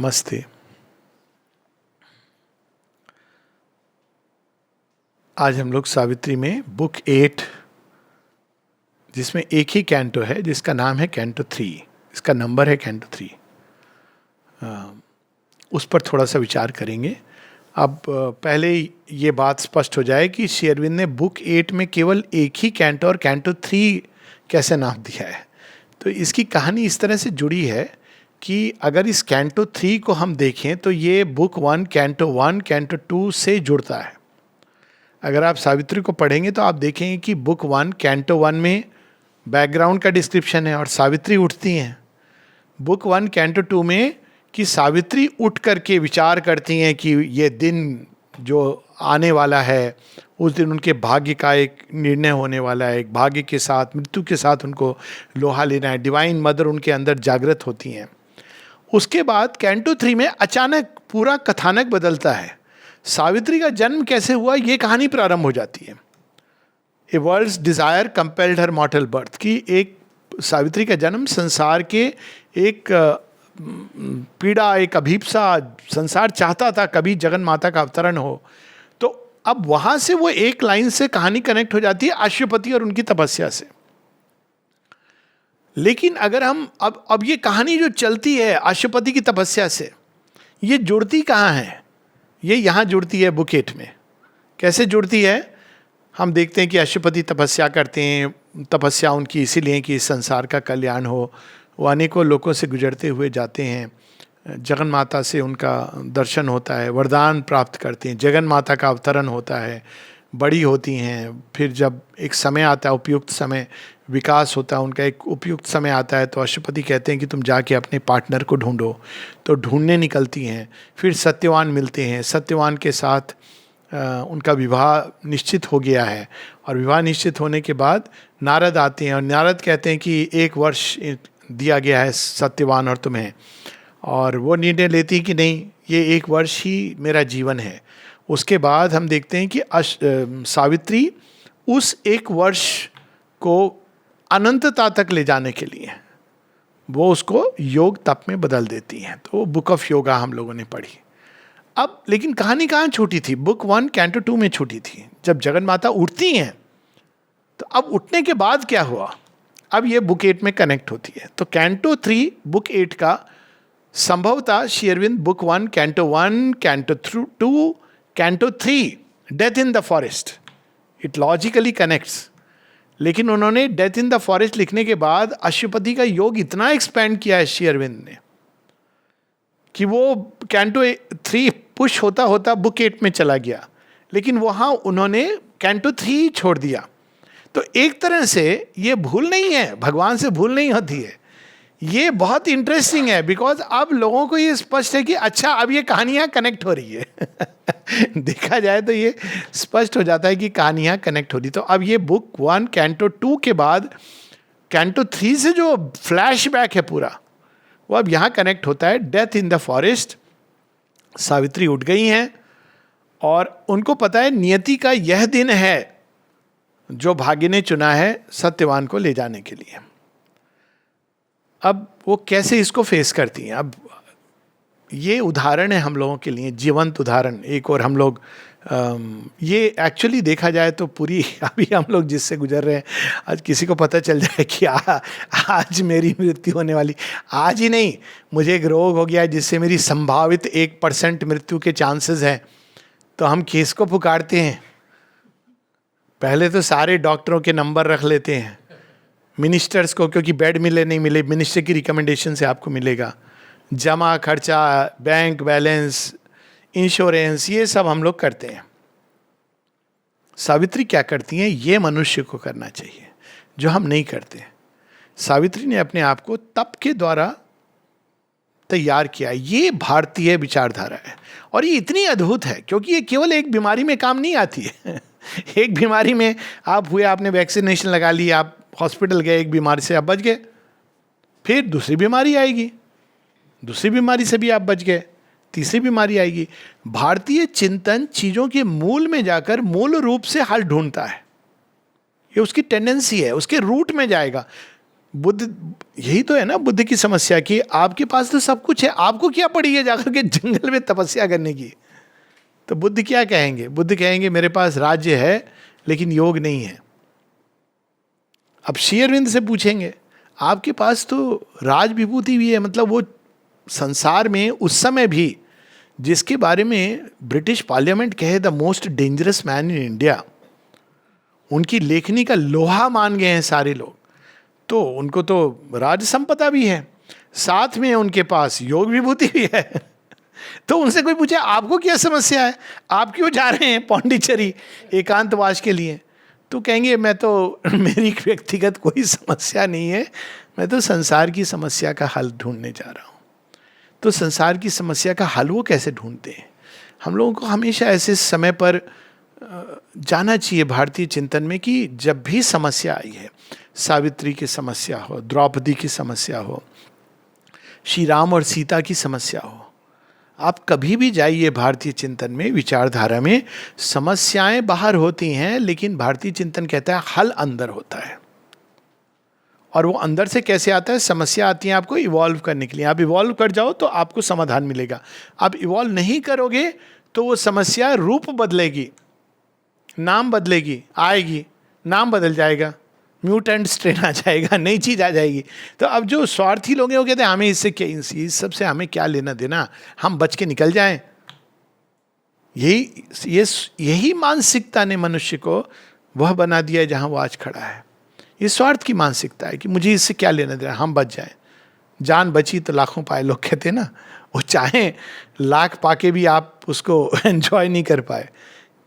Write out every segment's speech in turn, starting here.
नमस्ते। आज हम लोग सावित्री में बुक 8, जिसमें एक ही कैंटो है जिसका नाम है कैंटो 3, इसका नंबर है कैंटो 3, उस पर थोड़ा सा विचार करेंगे। अब पहले ये बात स्पष्ट हो जाए कि श्री अरविंद ने बुक 8 में केवल एक ही कैंटो और कैंटो 3 कैसे नाम दिया है। तो इसकी कहानी इस तरह से जुड़ी है कि अगर इस कैंटो 3 को हम देखें तो ये बुक 1 कैंटो 2 से जुड़ता है। अगर आप सावित्री को पढ़ेंगे तो आप देखेंगे कि बुक 1 कैंटो 1 में बैकग्राउंड का डिस्क्रिप्शन है और सावित्री उठती हैं। बुक 1 कैंटो 2 में कि सावित्री उठ करके विचार करती हैं कि ये दिन जो आने वाला है, उस दिन उनके भाग्य का एक निर्णय होने वाला है, एक भाग्य के साथ मृत्यु के साथ उनको लोहा लेना है। डिवाइन मदर उनके अंदर जागृत होती हैं। उसके बाद कैंटो 3 में अचानक पूरा कथानक बदलता है। सावित्री का जन्म कैसे हुआ ये कहानी प्रारंभ हो जाती है। A world's desire compelled her mortal birth, की एक सावित्री का जन्म संसार के एक पीड़ा, एक अभीप्सा, संसार चाहता था कभी जगन माता का अवतरण हो। तो अब वहां से वो एक लाइन से कहानी कनेक्ट हो जाती है अश्वपति और उनकी तपस्या से। लेकिन अगर हम अब ये कहानी जो चलती है अश्वपति की तपस्या से, ये जुड़ती कहाँ है? ये यहाँ जुड़ती है बुक 8 में। कैसे जुड़ती है? हम देखते हैं कि अश्वपति तपस्या करते हैं। तपस्या उनकी इसीलिए कि इस संसार का कल्याण हो। वो अनेकों लोगों से गुजरते हुए जाते हैं। जगन माता से उनका दर्शन होता है, वरदान प्राप्त करते हैं, जगन माता का अवतरण होता है, बड़ी होती हैं। फिर जब एक समय आता है, उपयुक्त समय, विकास होता है उनका, एक उपयुक्त समय आता है, तो अश्वपति कहते हैं कि तुम जाके अपने पार्टनर को ढूंढो। तो ढूंढने निकलती हैं। फिर सत्यवान मिलते हैं। सत्यवान के साथ उनका विवाह निश्चित हो गया है। और विवाह निश्चित होने के बाद नारद आते हैं और नारद कहते हैं कि 1 वर्ष दिया गया है सत्यवान और तुम्हें। और वो निर्णय लेती है कि नहीं, ये 1 वर्ष ही मेरा जीवन है। उसके बाद हम देखते हैं कि सावित्री उस 1 वर्ष को अनंतता तक ले जाने के लिए वो उसको योग तप में बदल देती हैं। तो बुक ऑफ योगा हम लोगों ने पढ़ी। अब लेकिन कहानी कहाँ छूटी थी? बुक 1 कैंटो 2 में छूटी थी। जब जगन माता उठती हैं तो अब उठने के बाद क्या हुआ? अब ये बुक 8 में कनेक्ट होती है। तो कैंटो 3 बुक 8 का संभवतः Shri Aurobindo book 1 canto 2 canto 3 death in the forest, it logically connects. लेकिन उन्होंने डेथ इन द फॉरेस्ट लिखने के बाद अश्वपति का योग इतना एक्सपैंड किया है श्री अरविंद ने कि वो कैंटो 3 पुश होता होता बुक 8 में चला गया। लेकिन वहाँ उन्होंने कैंटो 3 छोड़ दिया। तो एक तरह से ये भूल नहीं है, भगवान से भूल नहीं होती है। ये बहुत इंटरेस्टिंग है बिकॉज अब लोगों को ये स्पष्ट है कि अच्छा अब ये कहानियाँ कनेक्ट हो रही है। देखा जाए तो ये स्पष्ट हो जाता है कि कहानियाँ कनेक्ट हो रही। तो अब ये बुक 1 कैंटो 2 के बाद कैंटो 3 से जो फ्लैशबैक है पूरा, वो अब यहाँ कनेक्ट होता है। Death in the forest, Savitri उठ गई हैं और उनको पता है नियति का यह दिन है जो भाग्य ने चुना है सत्यवान को ले जाने के लिए। अब वो कैसे इसको फेस करती हैं? अब ये उदाहरण है हम लोगों के लिए, जीवंत उदाहरण। एक और हम लोग ये एक्चुअली देखा जाए तो पूरी अभी हम लोग जिससे गुजर रहे हैं, आज किसी को पता चल जाए कि आज मेरी मृत्यु होने वाली, आज ही नहीं, मुझे एक रोग हो गया जिससे मेरी संभावित 1% मृत्यु के चांसेस हैं, तो हम किसको पुकारते हैं? पहले तो सारे डॉक्टरों के नंबर रख लेते हैं, मिनिस्टर्स को, क्योंकि बेड मिले नहीं मिले मिनिस्टर की रिकमेंडेशन से आपको मिलेगा। जमा खर्चा, बैंक बैलेंस, इंश्योरेंस, ये सब हम लोग करते हैं। सावित्री क्या करती हैं? ये मनुष्य को करना चाहिए जो हम नहीं करते। सावित्री ने अपने आप को तप के द्वारा तैयार किया। ये भारतीय विचारधारा है और ये इतनी अद्भुत है क्योंकि ये केवल एक बीमारी में काम नहीं आती है। एक बीमारी में आप हुए, आपने वैक्सीनेशन लगा ली, आप हॉस्पिटल गए, एक बीमारी से आप बच गए, फिर दूसरी बीमारी आएगी, दूसरी बीमारी से भी आप बच गए, तीसरी बीमारी आएगी। भारतीय चिंतन चीजों के मूल में जाकर मूल रूप से हल ढूंढता है। ये उसकी टेंडेंसी है, उसके रूट में जाएगा। बुद्ध, यही तो है ना बुद्ध की समस्या कि आपके पास तो सब कुछ है, आपको क्या पड़ी है जाकर के जंगल में तपस्या करने की। तो बुद्ध क्या कहेंगे? बुद्ध कहेंगे मेरे पास राज्य है लेकिन योग नहीं है। अब श्री अरविंद से पूछेंगे आपके पास तो राज विभूति भी है, मतलब वो संसार में उस समय भी जिसके बारे में ब्रिटिश पार्लियामेंट कहे the most dangerous man in India, उनकी लेखनी का लोहा मान गए हैं सारे लोग, तो उनको तो राज संपदा भी है, साथ में उनके पास योग विभूति भी है। तो उनसे कोई पूछे आपको क्या समस्या है, आप क्यों जा रहे हैं पौंडीचेरी एकांतवास के लिए? तो कहेंगे मैं तो मेरी व्यक्तिगत कोई समस्या नहीं है, मैं तो संसार की समस्या का हल ढूंढने जा रहा हूँ। तो संसार की समस्या का हल वो कैसे ढूंढते हैं? हम लोगों को हमेशा ऐसे समय पर जाना चाहिए भारतीय चिंतन में कि जब भी समस्या आई है, सावित्री की समस्या हो, द्रौपदी की समस्या हो, श्री राम और सीता की समस्या हो, आप कभी भी जाइए भारतीय चिंतन में, विचारधारा में, समस्याएं बाहर होती हैं लेकिन भारतीय चिंतन कहता है हल अंदर होता है। और वो अंदर से कैसे आता है? समस्या आती है आपको इवॉल्व करने के लिए, आप इवॉल्व कर जाओ तो आपको समाधान मिलेगा। आप इवॉल्व नहीं करोगे तो वो समस्या रूप बदलेगी, नाम बदलेगी, आएगी, नाम बदल जाएगा, म्यूटेंट स्ट्रेन आ जाएगा, नई चीज आ जाएगी। तो अब जो स्वार्थी लोग हैं वो कहते हैं हमें इससे क्या, इस सबसे हमें क्या लेना देना, हम बच के निकल जाएं। यही मानसिकता ने मनुष्य को वह बना दिया है जहां वो आज खड़ा है। ये स्वार्थ की मानसिकता है कि मुझे इससे क्या लेना देना, हम बच जाएं। जान बची तो लाखों पाए, लोग कहते हैं ना। वो चाहे लाख पाके भी आप उसको एंजॉय नहीं कर पाए,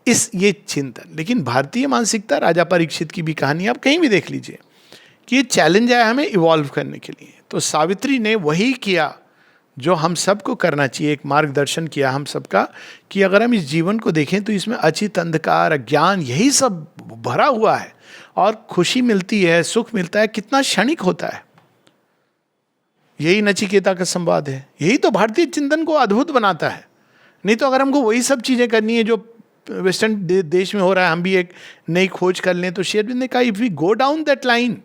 ये चिंतन। लेकिन भारतीय मानसिकता, राजा परीक्षित की भी कहानी आप कहीं भी देख लीजिए कि ये चैलेंज आया हमें इवॉल्व करने के लिए। तो सावित्री ने वही किया जो हम सबको करना चाहिए, एक मार्गदर्शन किया हम सबका कि अगर हम इस जीवन को देखें तो इसमें अचित, अंधकार, अज्ञान, यही सब भरा हुआ है। और खुशी मिलती है, सुख मिलता है, कितना क्षणिक होता है। यही नचिकेता का संवाद है, यही तो भारतीय चिंतन को अद्भुत बनाता है। नहीं तो अगर हमको वही सब चीजें करनी है जो वेस्टर्न देश में हो रहा है, हम भी एक नई खोज कर लें, तो शेरविंद ने कहा if we go down that line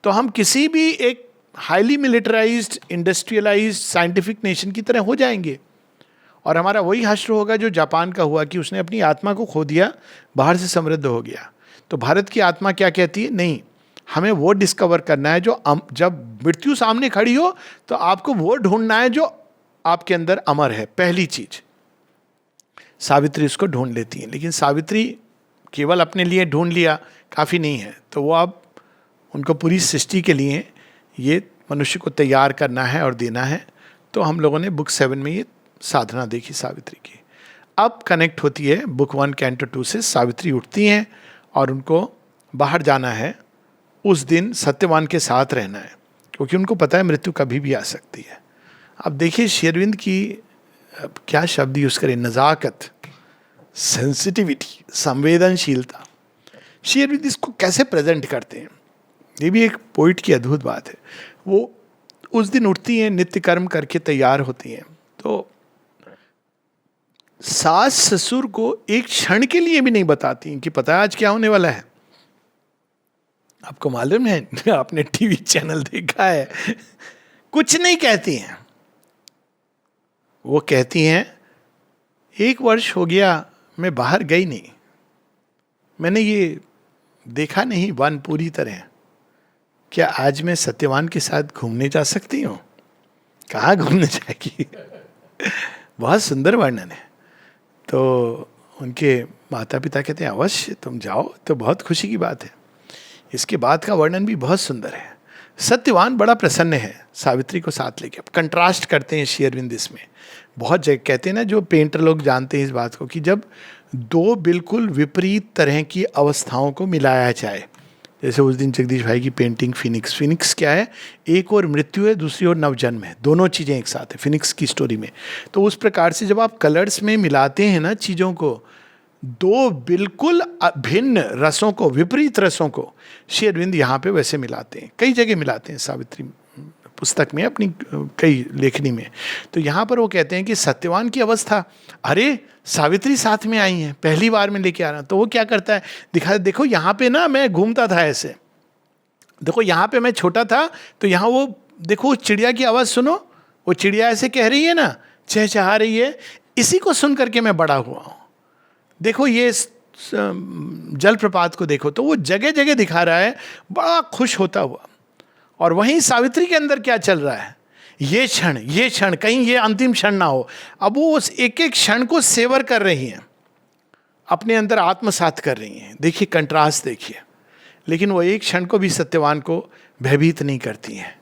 तो हम किसी भी एक highly militarized, industrialized, scientific nation की तरह हो जाएंगे। और हमारा वही हश्र होगा जो जापान का हुआ कि उसने अपनी आत्मा को खो दिया, बाहर से समृद्ध हो गया। तो भारत की आत्मा क्या कहती है? नहीं, हमें वो डिस्कवर करना है जो जब मृत्यु सामने खड़ी हो तो आपको वो ढूंढना है जो आपके अंदर अमर है। पहली चीज सावित्री उसको ढूंढ लेती है, लेकिन सावित्री केवल अपने लिए ढूंढ लिया काफ़ी नहीं है, तो वो अब उनको पूरी सृष्टि के लिए ये मनुष्य को तैयार करना है और देना है। तो हम लोगों ने बुक 7 में ये साधना देखी सावित्री की। अब कनेक्ट होती है बुक 1 कैंटो 2 से। सावित्री उठती हैं और उनको बाहर जाना है, उस दिन सत्यवान के साथ रहना है, क्योंकि उनको पता है मृत्यु कभी भी आ सकती है। अब देखिए शेरविंद की क्या शब्द यूज करें, नज़ाकत, सेंसिटिविटी, संवेदनशीलता। शेरविंद इसको कैसे प्रेजेंट करते हैं, ये भी एक पोइट की अद्भुत बात है। वो उस दिन उठती हैं, नित्य कर्म करके तैयार होती हैं, तो सास ससुर को एक क्षण के लिए भी नहीं बताती कि पता है आज क्या होने वाला है। आपको मालूम है, आपने टीवी चैनल देखा है, कुछ नहीं कहती हैं। वो कहती हैं 1 वर्ष हो गया मैं बाहर गई नहीं, मैंने ये देखा नहीं वन पूरी तरह, क्या आज मैं सत्यवान के साथ घूमने जा सकती हूँ? कहाँ घूमने जाएगी? बहुत सुंदर वर्णन है। तो उनके माता पिता कहते हैं अवश्य तुम जाओ, तो बहुत खुशी की बात है। इसके बाद का वर्णन भी बहुत सुंदर है। सत्यवान बड़ा प्रसन्न है सावित्री को साथ लेके। अब कंट्रास्ट करते हैं श्री अरविंद इसमें, बहुत जगह कहते हैं ना, जो पेंटर लोग जानते हैं इस बात को, कि जब दो बिल्कुल विपरीत तरह की अवस्थाओं को मिलाया जाए, जैसे उस दिन जगदीश भाई की पेंटिंग फिनिक्स। फिनिक्स क्या है? एक और मृत्यु है, दूसरी ओर नवजन्म है, दोनों चीज़ें एक साथ है फिनिक्स की स्टोरी में। तो उस प्रकार से जब आप कलर्स में मिलाते हैं ना चीज़ों को, दो बिल्कुल भिन्न रसों को, विपरीत रसों को श्री अरविंद यहाँ पे वैसे मिलाते हैं। कई जगह मिलाते हैं सावित्री पुस्तक में, अपनी कई लेखनी में। तो यहाँ पर वो कहते हैं कि सत्यवान की अवस्था, अरे सावित्री साथ में आई हैं, पहली बार में लेके आ रहा हूँ। तो वो क्या करता है, दिखा देखो यहाँ पे ना मैं घूमता था ऐसे, देखो यहाँ पे मैं छोटा था तो यहाँ वो देखो उस चिड़िया की आवाज़ सुनो, वो चिड़िया ऐसे कह रही है ना, चहचहा रही है, इसी को सुन करके मैं बड़ा हुआ हूँ। देखो ये जलप्रपात को देखो, तो वो जगह जगह दिखा रहा है बड़ा खुश होता हुआ। और वहीं सावित्री के अंदर क्या चल रहा है, ये क्षण कहीं ये अंतिम क्षण ना हो। अब वो उस एक एक क्षण को सेवर कर रही हैं, अपने अंदर आत्मसात कर रही हैं। देखिए कंट्रास्ट देखिए। लेकिन वो एक क्षण को भी सत्यवान को भयभीत नहीं करती हैं।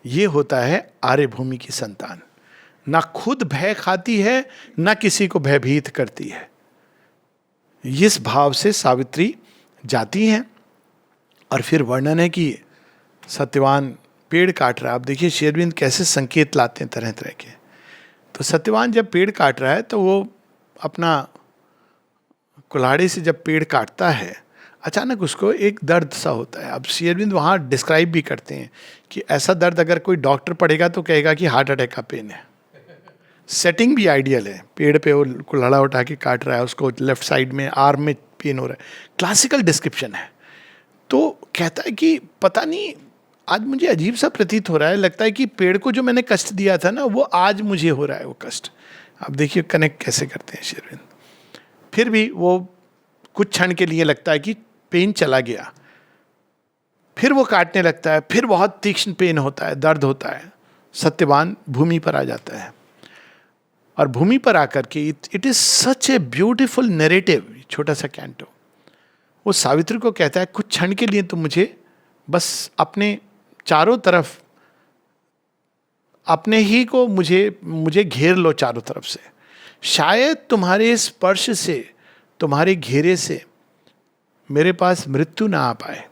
ये होता है आर्य भूमि की संतान, ना खुद भय खाती है ना किसी को भयभीत करती है। इस भाव से सावित्री जाती हैं। और फिर वर्णन है कि सत्यवान पेड़ काट रहा है। आप देखिए श्री अरविंद कैसे संकेत लाते हैं तरह तरह के। तो सत्यवान जब पेड़ काट रहा है तो वो अपना कुल्हाड़ी से जब पेड़ काटता है, अचानक उसको एक दर्द सा होता है। अब श्री अरविंद वहाँ डिस्क्राइब भी करते हैं कि ऐसा दर्द अगर कोई डॉक्टर पढ़ेगा तो कहेगा कि हार्ट अटैक का पेन है। सेटिंग भी आइडियल है, पेड़ पे वो कुल्हाड़ा उठा के काट रहा है, उसको लेफ्ट साइड में आर्म में पेन हो रहा है, क्लासिकल डिस्क्रिप्शन है। तो कहता है कि पता नहीं आज मुझे अजीब सा प्रतीत हो रहा है, लगता है कि पेड़ को जो मैंने कष्ट दिया था ना वो आज मुझे हो रहा है वो कष्ट। अब देखिए कनेक्ट कैसे करते हैं श्री अरविंद। फिर भी वो कुछ क्षण के लिए लगता है कि पेन चला गया, फिर वो काटने लगता है, फिर बहुत तीक्ष्ण पेन होता है, दर्द होता है। सत्यवान भूमि पर आ जाता है और भूमि पर आकर के it is such a beautiful narrative, छोटा सा कैंटो। वो सावित्री को कहता है कुछ क्षण के लिए तुम मुझे बस अपने चारों तरफ, अपने ही को मुझे घेर लो चारों तरफ से। शायद तुम्हारे स्पर्श से, तुम्हारे घेरे से मेरे पास मृत्यु ना आ पाए।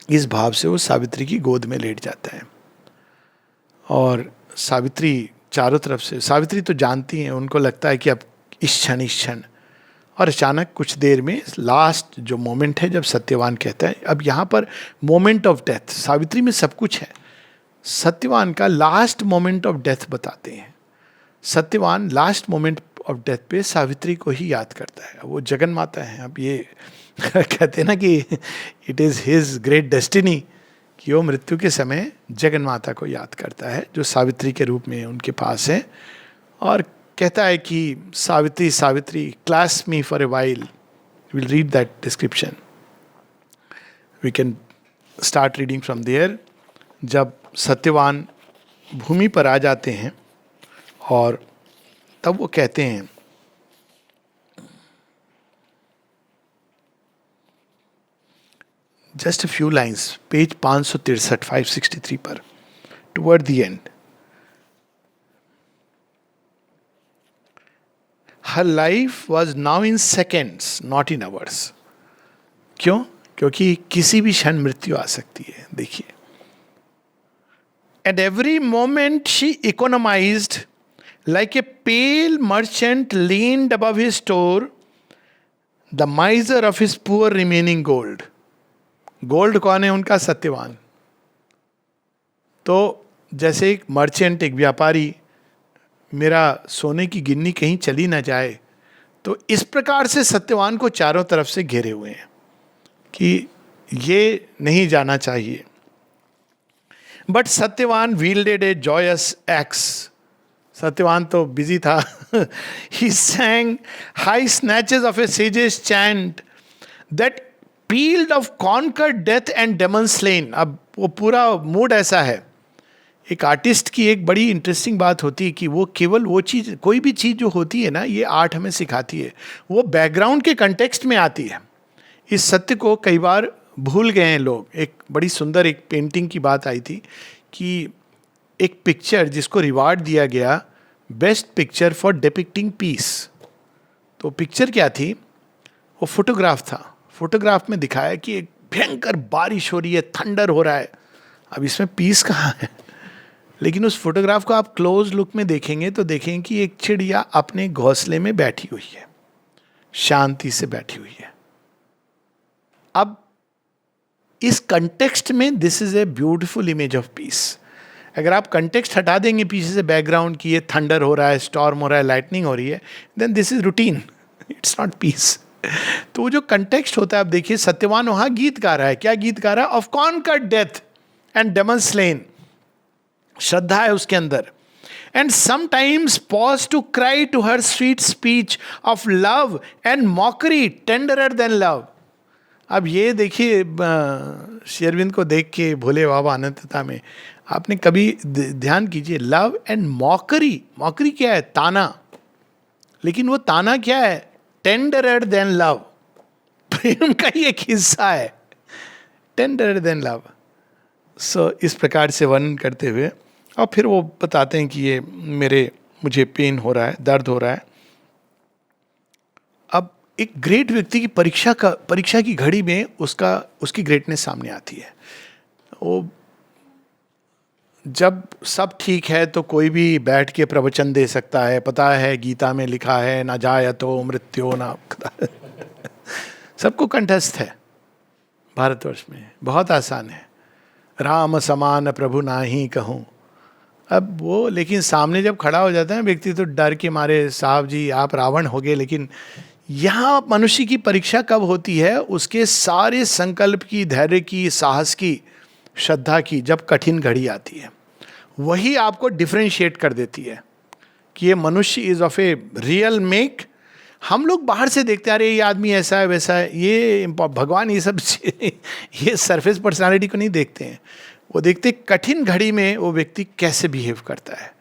इस भाव से वो सावित्री की गोद में लेट जाता है। और सावित्री चारों तरफ से, सावित्री तो जानती हैं, उनको लगता है कि अब इस क्षण। और अचानक कुछ देर में लास्ट जो मोमेंट है जब सत्यवान कहता है, अब यहाँ पर मोमेंट ऑफ डेथ, सावित्री में सब कुछ है, सत्यवान का लास्ट मोमेंट ऑफ डेथ बताते हैं। Satyavan last moment of death पे सावित्री को ही याद करता है। वो जगन माता है। अब ये कहते हैं ना कि it is his great destiny कि वो मृत्यु के समय जगन माता को याद करता है, जो सावित्री के रूप में उनके पास है। और कहता है कि Savitri Savitri class me for a while. Will read that description, we can start reading from there. जब सत्यवान भूमि पर आ जाते हैं और तब वो कहते हैं, जस्ट फ्यू लाइन्स, पेज 563 563 पर, toward the end. Her life was now in seconds, not in hours. क्यों? क्योंकि किसी भी क्षण मृत्यु आ सकती है। देखिए, at every moment she economized like a pale merchant leaned above his store, the miser of his poor remaining gold. Gold कौन है? उनका सत्यवान। तो जैसे एक मर्चेंट, एक व्यापारी, मेरा सोने की गिन्नी कहीं चली ना जाए, तो इस प्रकार से सत्यवान को चारों तरफ से घेरे हुए हैं कि ये नहीं जाना चाहिए। But Satyavan wielded a joyous axe. Satyavan तो बिजी था। He sang high snatches of a sage's chant that pealed of conquered death and demons slain. अब वो पूरा मूड ऐसा है। एक आर्टिस्ट की एक बड़ी इंटरेस्टिंग बात होती है कि वो केवल वो चीज़, कोई भी चीज़ जो होती है ना, ये आर्ट हमें सिखाती है, वो बैकग्राउंड के कंटेक्स्ट में आती है। इस सत्य को कई बार भूल गए हैं लोग। एक बड़ी सुंदर एक पेंटिंग की बात आई थी कि एक पिक्चर जिसको रिवार्ड दिया गया best picture for depicting peace. तो पिक्चर क्या थी? वो फोटोग्राफ था। फोटोग्राफ में दिखाया कि एक भयंकर बारिश हो रही है, थंडर हो रहा है। अब इसमें पीस कहाँ है? लेकिन उस फोटोग्राफ को आप क्लोज लुक में देखेंगे तो देखेंगे कि एक चिड़िया अपने घोंसले में बैठी हुई है, शांति से बैठी हुई है। अब इस कंटेक्स्ट में this is a beautiful image of peace. अगर आप कंटेक्स्ट हटा देंगे पीछे से बैकग्राउंड की, ये थंडर हो रहा है, स्टॉर्म हो रहा है, लाइटनिंग हो रही है, then this is routine, it's not peace. तो वो जो कंटेक्स्ट होता है, आप देखिए सत्यवान वहां गीत गा रहा है. क्या गीत गा रहा है? Of conquered death and demon slain. श्रद्धा है उसके अंदर. And sometimes pause to cry to her sweet speech of love and mockery tenderer than love. अब ये देखिए श्री अरविंद को देख के भोले बाबा अनंतता में आपने कभी ध्यान कीजिए, लव एंड मॉकरी. मॉकरी क्या है? ताना. लेकिन वो ताना क्या है? Tenderer then love. प्रेम का ही एक हिस्सा है, टेंडरर देन लव. सो इस प्रकार से वर्णन करते हुए और फिर वो बताते हैं कि ये मुझे पेन हो रहा है, दर्द हो रहा है. अब एक ग्रेट व्यक्ति की परीक्षा की घड़ी में उसकी ग्रेटनेस सामने आती है. वो जब सब ठीक है तो कोई भी बैठ के प्रवचन दे सकता है. पता है गीता में लिखा है ना जायतो मृत्यो ना सबको कंठस्थ है. भारतवर्ष में बहुत आसान है, राम समान प्रभु नाही कहूँ. अब वो लेकिन सामने जब खड़ा हो जाता है व्यक्ति तो डर के मारे, साहब जी आप रावण हो गए. लेकिन यहाँ मनुष्य की परीक्षा कब होती है? उसके सारे संकल्प की, धैर्य की, साहस की, श्रद्धा की जब कठिन घड़ी आती है. वही आपको डिफरेंशिएट कर देती है कि ये मनुष्य is of a real make. हम लोग बाहर से देखते हैं, अरे ये आदमी ऐसा है वैसा है. ये भगवान ये सब ये सरफेस पर्सनालिटी को नहीं देखते हैं. वो देखते कठिन घड़ी में वो व्यक्ति कैसे बिहेव करता है.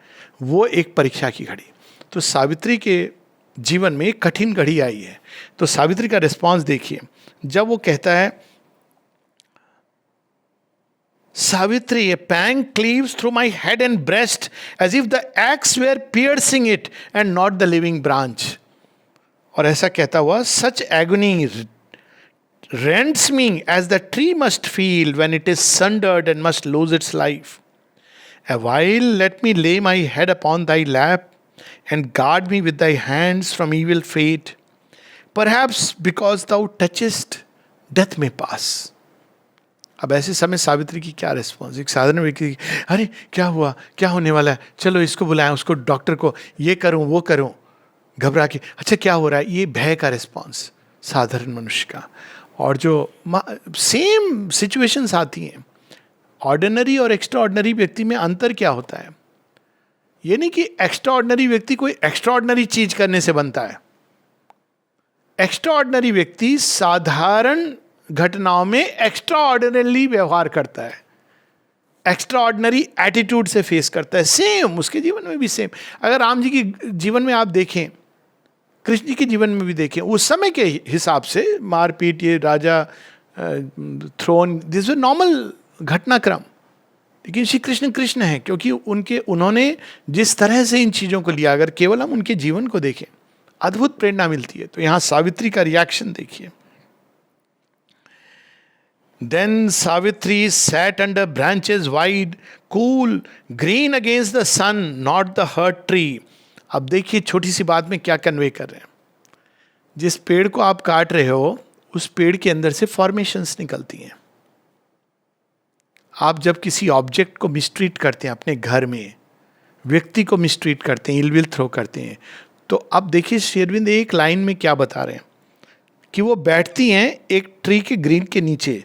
वो एक परीक्षा की घड़ी. तो सावित्री के जीवन में एक कठिन घड़ी आई है. तो सावित्री का रिस्पॉन्स देखिए. जब वो कहता है Savitri, a pang cleaves through my head and breast as if the axe were piercing it and not the living branch. और ऐसा कहता हुआ, such agony rends me as the tree must feel when it is sundered and must lose its life. A while let me lay my head upon thy lap and guard me with thy hands from evil fate. Perhaps because thou touchest, death may pass. अब ऐसे समय सावित्री की क्या response? एक साधारण व्यक्ति, अरे क्या हुआ, क्या होने वाला है, चलो इसको बुलाएं, उसको डॉक्टर को, ये करूं वो करूं, घबरा के, अच्छा क्या हो रहा है. ये भय का रिस्पॉन्स साधारण मनुष्य का. और जो सेम सिचुएशंस आती हैं, ऑर्डिनरी और एक्स्ट्रा ऑर्डिनरी व्यक्ति में अंतर क्या होता है? ये नहीं कि एक्स्ट्रा ऑर्डिनरी व्यक्ति कोई एक्स्ट्रा ऑर्डिनरी चीज करने से बनता है. एक्स्ट्रा ऑर्डिनरी व्यक्ति साधारण घटनाओं में एक्स्ट्रा ऑर्डिनरी व्यवहार करता है, एक्स्ट्रा ऑर्डिनरी एटीट्यूड से फेस करता है. सेम उसके जीवन में भी सेम. अगर राम जी के जीवन में आप देखें, कृष्ण जी के जीवन में भी देखें, उस समय के हिसाब से मारपीट, ये राजा, थ्रोन, दिस इज नॉर्मल घटनाक्रम. लेकिन श्री कृष्ण कृष्ण है क्योंकि उन्होंने जिस तरह से इन चीज़ों को लिया, अगर केवल हम उनके जीवन को देखें अद्भुत प्रेरणा मिलती है. तो यहाँ सावित्री का रिएक्शन देखिए. Then Savitri sat under branches wide, cool, green against the sun, not the hurt tree. अब देखिए छोटी सी बात में क्या कन्वे कर रहे हैं. जिस पेड़ को आप काट रहे हो उस पेड़ के अंदर से फॉर्मेशंस निकलती हैं. आप जब किसी ऑब्जेक्ट को मिसट्रीट करते हैं, अपने घर में व्यक्ति को मिसट्रीट करते हैं, इलविल थ्रो करते हैं, तो अब देखिए श्री अरविंद एक लाइन में क्या बता रहे हैं कि वो बैठती हैं एक ट्री के ग्रीन के नीचे,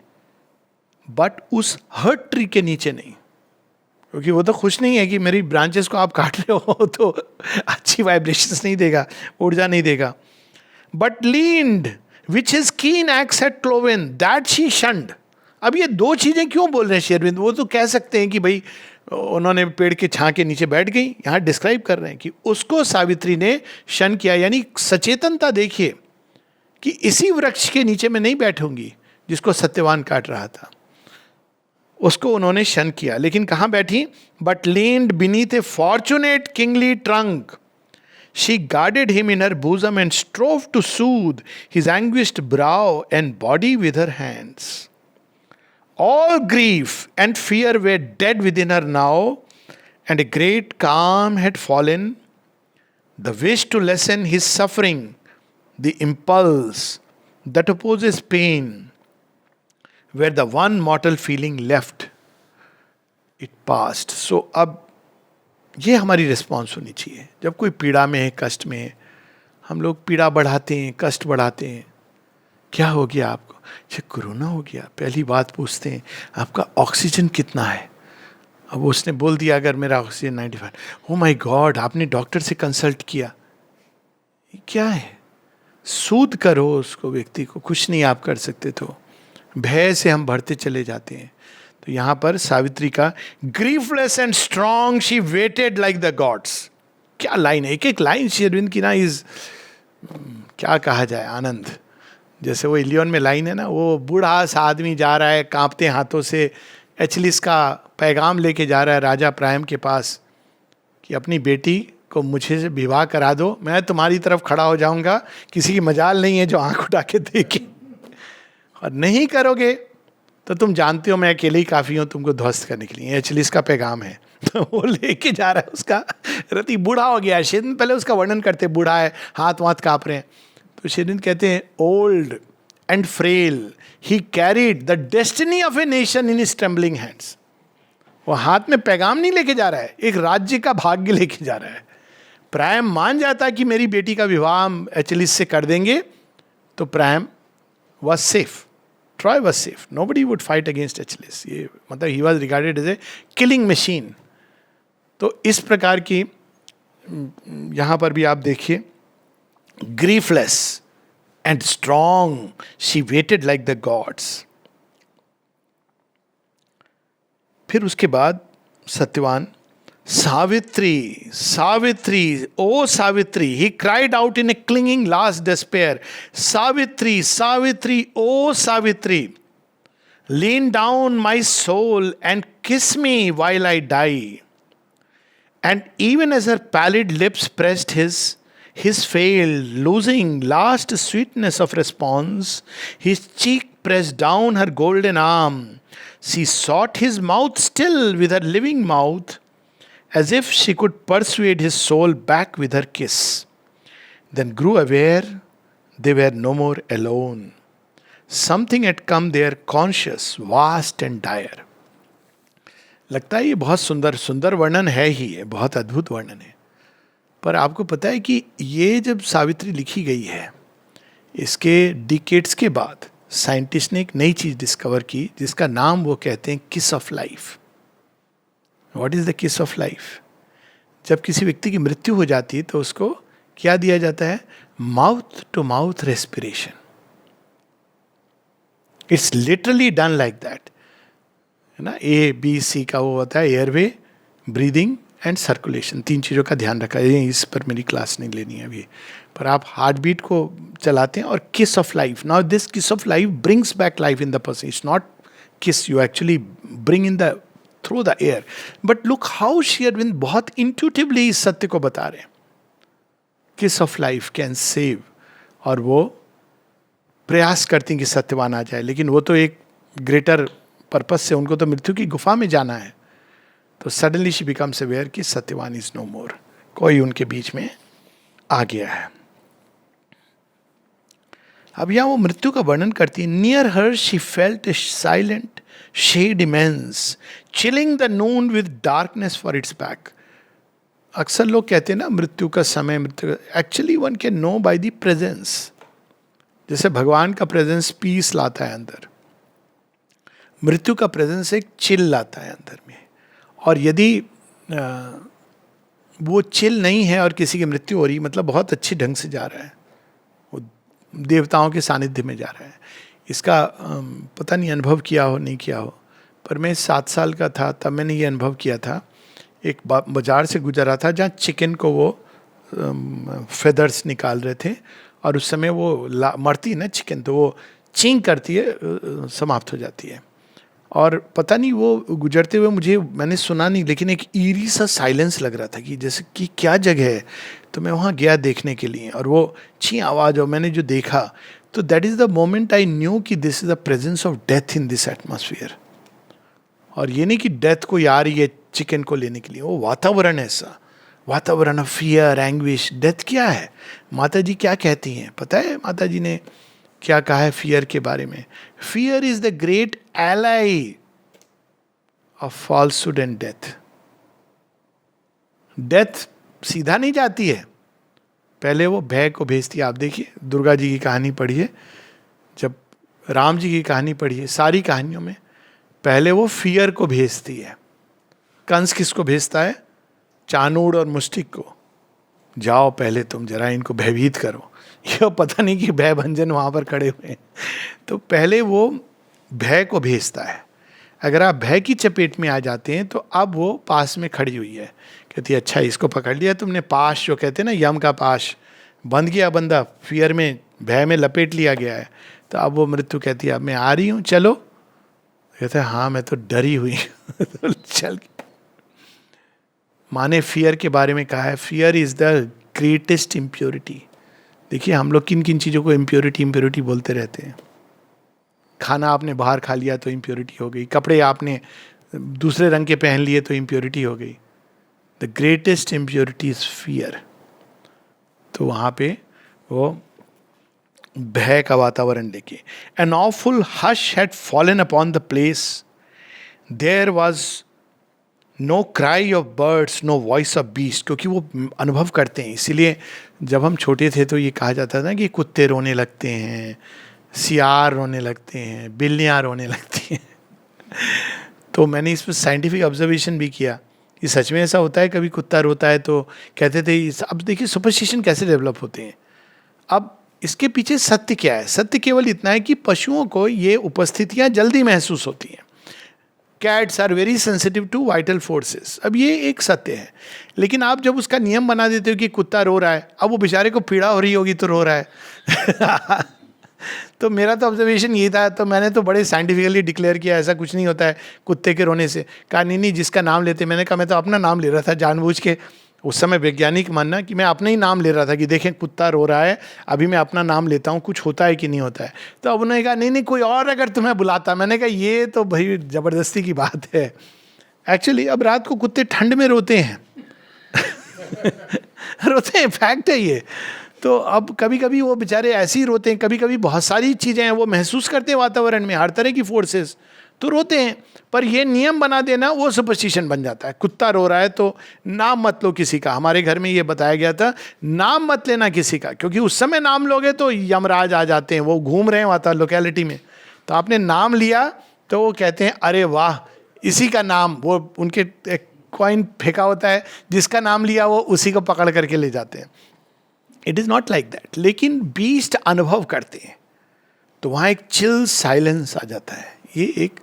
बट उस हर्ट ट्री के नीचे नहीं, क्योंकि वो तो खुश नहीं है कि मेरी ब्रांचेस को आप काट रहे हो तो अच्छी वाइब्रेशंस नहीं देगा, ऊर्जा नहीं देगा. बट लीन्ड विच हिज कीन x had cloven that she शंड. अब ये दो चीजें क्यों बोल रहे हैं श्री अरविंद? वो तो कह सकते हैं कि भाई उन्होंने पेड़ के छां के नीचे बैठ गई. यहाँ डिस्क्राइब कर रहे हैं कि उसको सावित्री ने शन किया. यानी सचेतनता देखिए कि इसी वृक्ष के नीचे मैं नहीं बैठूंगी जिसको सत्यवान काट रहा था, उसको उन्होंने शन किया. लेकिन कहाँ बैठी? But leaned beneath A fortunate kingly trunk, she guarded him in her bosom and strove to soothe his anguished brow and body with her hands. All grief and fear were dead within her now, and a great calm had fallen. The wish to lessen his suffering, the impulse that opposes pain, where the one mortal feeling left, it passed. So अब ये हमारी response होनी चाहिए. जब कोई पीड़ा में है, कष्ट में है, हम लोग पीड़ा बढ़ाते हैं, कष्ट बढ़ाते हैं, क्या हो गया आपको? अच्छा, कोरोना हो गया। पहली बात पूछते हैं, आपका ऑक्सीजन कितना है? अब उसने बोल दिया अगर मेरा ऑक्सीजन 95, ओ माय गॉड, आपने डॉक्टर से कंसल्ट किया? ये क्या है? सूद करो उसको, व्यक्ति को, कुछ नहीं आप कर सकते। तो भय से हम बढ़ते चले जाते हैं। तो यहां पर सावित्री का griefless and strong she waited like the God's, क्या लाइन है! एक एक लाइन श्री अरविंद की ना इज, क्या कहा जाए, आनंद। जैसे वो इलियन में लाइन है ना, वो बूढ़ा सा आदमी जा रहा है कांपते हाथों से, एचलिस का पैगाम लेके जा रहा है राजा प्रायम के पास कि अपनी बेटी को मुझे से विवाह करा दो, मैं तुम्हारी तरफ खड़ा हो जाऊंगा, किसी की मजाल नहीं है जो आंख उठा के देखे, और नहीं करोगे तो तुम जानते हो मैं अकेले ही काफी हूं तुमको ध्वस्त करने के लिए। एचलिस का पैगाम है। तो वो लेके जा रहा है उसका रति, बूढ़ा हो गया है। शेरविंद पहले उसका वर्णन करते, बूढ़ा है, हाथ वाथ कांप रहे हैं। तो शेरविंद कहते हैं, old and frail he carried the destiny of a nation in his trembling hands. वो हाथ में पैगाम नहीं लेके जा रहा है, एक राज्य का भाग्य लेके जा रहा है। प्रायम मान जाता कि मेरी बेटी का विवाह हम एचलिस से कर देंगे, तो Priam was safe, Troy was safe, nobody would fight against Achilles. ये मतलब he was regarded as a killing machine. तो इस प्रकार की यहां पर भी आप देखिए, griefless and strong she waited like the gods. फिर उसके बाद Satyavan, Savitri Savitri O Savitri, he cried out in a clinging last despair, Savitri Savitri O Savitri, lean down my soul and kiss me while I die. And even as her pallid lips pressed his failed, losing last sweetness of response, his cheek pressed down her golden arm. She sought his mouth still with her living mouth, as if she could persuade his soul back with her kiss. Then grew aware they were no more alone. Something had come there, conscious, vast and dire. लगता है ये बहुत सुंदर सुंदर वर्णन है ही, है बहुत अद्भुत वर्णन है। पर आपको पता है कि ये जब सावित्री लिखी गई है, इसके डिकेड्स के बाद साइंटिस्ट ने एक नई चीज डिस्कवर की, जिसका नाम वो कहते हैं किस of life. What is the किस ऑफ लाइफ? जब किसी व्यक्ति की मृत्यु हो जाती है तो उसको क्या दिया जाता है? Mouth to mouth respiration. It's literally done like that, है ना। ABC का वो होता है, एयरवे, ब्रीदिंग एंड सर्कुलेशन, 3 चीज़ों का ध्यान रखा है। इस पर मेरी क्लास नहीं लेनी है अभी, पर आप हार्ट बीट को चलाते हैं। और kiss of life, now this kiss of life brings back life in the person. It's not kiss you actually bring in the through the air, but look how Shri Aurobindo बहुत इंट्यूटिवली इस सत्य को बता रहे हैं। किस ऑफ लाइफ कैन सेव, और वो प्रयास करती हैं कि सत्यवान आ जाए, लेकिन वो तो एक ग्रेटर पर्पस से, उनको तो मृत्यु की गुफा में जाना है। तो सडनली शी बिकम्स अवेयर कि सत्यवान इज नो मोर, कोई उनके बीच में आ गया है। अब यहां वो मृत्यु का वर्णन करती है। Near her she felt a silent shade immense, chilling the noon with darkness for its back. अक्सर लोग कहते हैं ना मृत्यु का समय, मृत्यु, actually one can know by the presence. जैसे भगवान का प्रेजेंस पीस लाता है अंदर, मृत्यु का प्रेजेंस एक चिल लाता है अंदर में। और यदि वो चिल नहीं है और किसी की मृत्यु हो रही, मतलब बहुत अच्छे ढंग से जा रहा है, वो देवताओं के सानिध्य में जा रहा है। इसका पता नहीं अनुभव किया हो नहीं किया हो, पर मैं 7 साल का था तब मैंने ये अनुभव किया था। एक बाजार से गुजर रहा था जहाँ चिकन को वो फेदर्स निकाल रहे थे, और उस समय वो मरती है ना चिकन, तो वो चींग करती है, समाप्त हो जाती है। और पता नहीं वो गुजरते हुए मैंने सुना नहीं, लेकिन एक ईरी सा साइलेंस लग रहा था कि जैसे कि क्या जगह है। तो मैं वहाँ गया देखने के लिए, और वो छी आवाज़, और मैंने जो देखा, तो that is the moment I knew कि this is the presence of death in this atmosphere. और ये नहीं कि डेथ को आ रही है चिकन को लेने के लिए, वो वातावरण ऐसा, वातावरण ऑफ फियर, एंग्विश। डेथ क्या है? माता जी क्या कहती हैं पता है? माता जी ने क्या कहा है फियर के बारे में? Fear is the great ally of falsehood and death. Death सीधा नहीं जाती है, पहले वो भय को भेजती है। आप देखिए दुर्गा जी की कहानी पढ़िए, जब राम जी की कहानी पढ़िए, सारी कहानियों में पहले वो फियर को भेजती है। कंस किसको भेजता है? चाणूर और मुष्टिक को, जाओ पहले तुम जरा इनको भयभीत करो। ये पता नहीं कि भय भंजन वहां पर खड़े हुए हैं। तो पहले वो भय को भेजता है। अगर आप भय की चपेट में आ जाते हैं तो अब वो पास में खड़ी हुई है, कहती है अच्छा इसको पकड़ लिया तुमने, पाश जो कहते हैं ना, यम का पाश, बंध गया बंदा, फियर में, भय में लपेट लिया गया है। तो अब वो मृत्यु कहती है अब मैं आ रही हूँ, चलो। कहते हैं हाँ मैं तो डरी हुई तो चल। माने फियर के बारे में कहा है, fear is the greatest impurity. देखिए हम लोग किन किन चीज़ों को इम्प्योरिटी इम्प्योरिटी बोलते रहते हैं। खाना आपने बाहर खा लिया तो इम्प्योरिटी हो गई, कपड़े आपने दूसरे रंग के पहन लिए तो इम्प्योरिटी हो गई। The greatest impurity is fear. तो वहाँ पे वो भय का वातावरण लेके, an awful hush had fallen upon the place, there was no cry of birds, no voice of beast. क्योंकि वो अनुभव करते हैं, इसीलिए जब हम छोटे थे तो ये कहा जाता था कि कुत्ते रोने लगते हैं, सियार रोने लगते हैं, बिल्लियाँ रोने लगती हैं। तो मैंने इस पर साइंटिफिक ऑब्जर्वेशन भी किया कि सच में ऐसा होता है। कभी कुत्ता रोता है तो कहते थे, अब देखिए सुपरस्टिशन कैसे डेवलप होते हैं। अब इसके पीछे सत्य क्या है? सत्य केवल इतना है कि पशुओं को ये उपस्थितियाँ जल्दी महसूस होती हैं। Cats are very sensitive to vital forces. अब ये एक सत्य है, लेकिन आप जब उसका नियम बना देते हो कि कुत्ता रो रहा है, अब वो बेचारे को पीड़ा हो रही होगी तो रो रहा है। तो मेरा तो ऑब्जर्वेशन यही था, तो मैंने तो बड़े साइंटिफिकली डिक्लेयर किया ऐसा कुछ नहीं होता है कुत्ते के रोने से। कहा नहीं जिसका नाम लेते, मैंने कहा मैं तो अपना नाम ले रहा था जानबूझ के। उस समय वैज्ञानिक मानना कि मैं अपना ही नाम ले रहा था कि देखें कुत्ता रो रहा है, अभी मैं अपना नाम लेता हूँ, कुछ होता है कि नहीं होता है। तो अब उन्होंने कहा नहीं कोई और अगर तुम्हें बुलाता। मैंने कहा ये तो भाई ज़बरदस्ती की बात है। एक्चुअली अब रात को कुत्ते ठंड में रोते हैं। रोते हैं, फैक्ट है ये। तो अब कभी कभी वो बेचारे ऐसे ही रोते हैं, कभी कभी बहुत सारी चीज़ें हैं वो महसूस करते हैं वातावरण में, हर तरह की फोर्सेस, तो रोते हैं। पर ये नियम बना देना वो सुपरस्टिशन बन जाता है। कुत्ता रो रहा है तो नाम मत लो किसी का। हमारे घर में ये बताया गया था नाम मत लेना किसी का, क्योंकि उस समय नाम लोगे तो यमराज आ जाते हैं, वो घूम रहे हैं वहाँ लोकेलिटी में। तो आपने नाम लिया तो वो कहते हैं अरे वाह इसी का नाम, वो उनके एक कॉइन फेंका होता है, जिसका नाम लिया वो उसी को पकड़ करके ले जाते हैं। It is not like that. लेकिन बीस्ट अनुभव करते हैं तो वहाँ एक चिल साइलेंस आ जाता है। ये एक